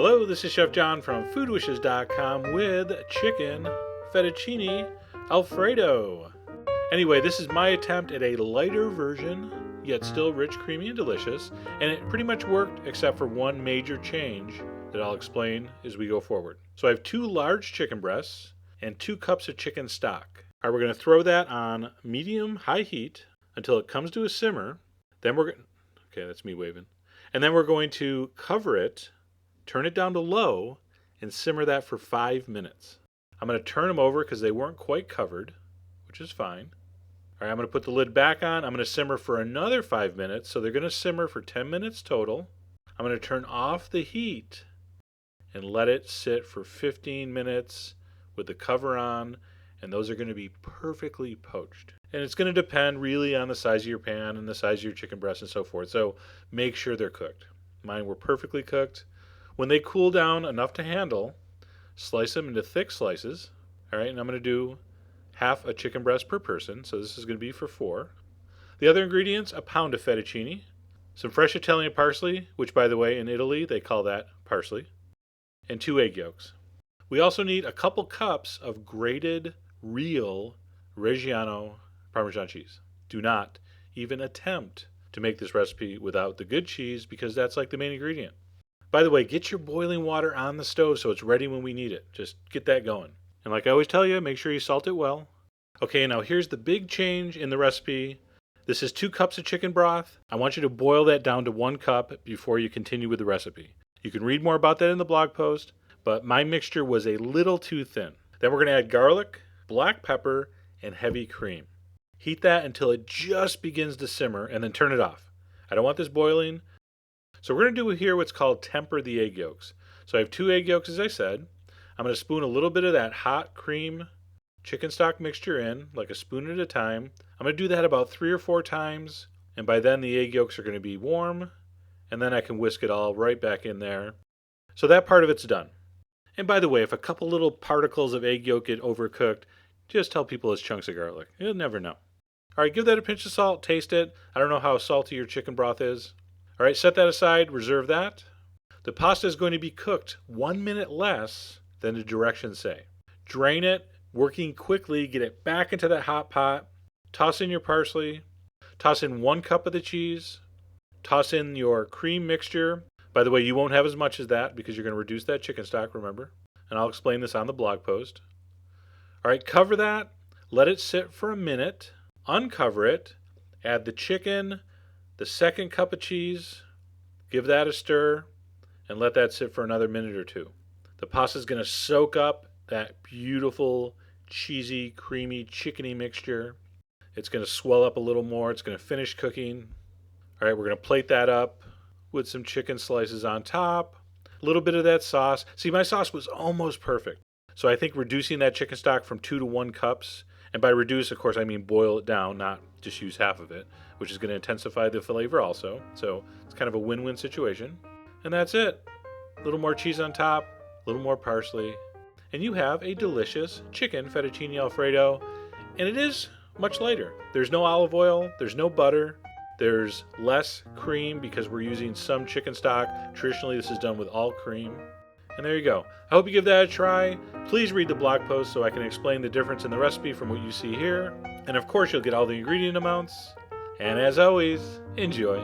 Hello, this is Chef John from foodwishes.com with chicken fettuccine Alfredo. Anyway, this is my attempt at a lighter version, yet still rich, creamy, and delicious, and it pretty much worked except for one major change that I'll explain as we go forward. So I have 2 large chicken breasts and 2 cups of chicken stock. All right, we're going to throw that on medium-high heat until it comes to a simmer. Then we're going okay, that's me waving. And then we're going to cover it, turn it down to low, and simmer that for 5 minutes. I'm going to turn them over because they weren't quite covered, which is fine. All right, I'm going to put the lid back on. I'm going to simmer for another 5 minutes, so they're going to simmer for 10 minutes total. I'm going to turn off the heat and let it sit for 15 minutes with the cover on, and those are going to be perfectly poached. And it's going to depend really on the size of your pan and the size of your chicken breast and so forth, so make sure they're cooked. Mine were perfectly cooked. When they cool down enough to handle, slice them into thick slices. All right, and I'm going to do half a chicken breast per person, so this is going to be for 4. The other ingredients, a pound of fettuccine, some fresh Italian parsley, which by the way in Italy they call that parsley, and 2 egg yolks. We also need a couple cups of grated real Reggiano Parmesan cheese. Do not even attempt to make this recipe without the good cheese because that's like the main ingredient. By the way, get your boiling water on the stove so it's ready when we need it. Just get that going. And like I always tell you, make sure you salt it well. Okay, now here's the big change in the recipe. This is 2 cups of chicken broth. I want you to boil that down to 1 cup before you continue with the recipe. You can read more about that in the blog post, but my mixture was a little too thin. Then we're going to add garlic, black pepper, and heavy cream. Heat that until it just begins to simmer and then turn it off. I don't want this boiling. So we're going to do here what's called temper the egg yolks. So I have 2 egg yolks, as I said. I'm going to spoon a little bit of that hot cream chicken stock mixture in, like a spoon at a time. I'm going to do that about 3 or 4 times, and by then the egg yolks are going to be warm, and then I can whisk it all right back in there. So that part of it's done. And by the way, if a couple little particles of egg yolk get overcooked, just tell people it's chunks of garlic. You'll never know. All right, give that a pinch of salt, taste it. I don't know how salty your chicken broth is. All right, set that aside, reserve that. The pasta is going to be cooked 1 minute less than the directions say. Drain it, working quickly, get it back into that hot pot. Toss in your parsley. Toss in 1 cup of the cheese. Toss in your cream mixture. By the way, you won't have as much as that because you're going to reduce that chicken stock, remember? And I'll explain this on the blog post. All right, cover that. Let it sit for a minute. Uncover it. Add the chicken, the 2nd cup of cheese. Give that a stir and let that sit for another minute or 2. The pasta is going to soak up that beautiful, cheesy, creamy, chickeny mixture. It's going to swell up a little more. It's going to finish cooking. All right, we're going to plate that up with some chicken slices on top. A little bit of that sauce. See, my sauce was almost perfect. So I think reducing that chicken stock from 2 to 1 cups, and by reduce, of course, I mean boil it down, not just use half of it, which is going to intensify the flavor also. So it's kind of a win-win situation. And that's it. A little more cheese on top, a little more parsley, and you have a delicious chicken fettuccine Alfredo, and it is much lighter. There's no olive oil, there's no butter, there's less cream because we're using some chicken stock. Traditionally, this is done with all cream. And there you go. I hope you give that a try. Please read the blog post so I can explain the difference in the recipe from what you see here. And of course, you'll get all the ingredient amounts. And as always, enjoy.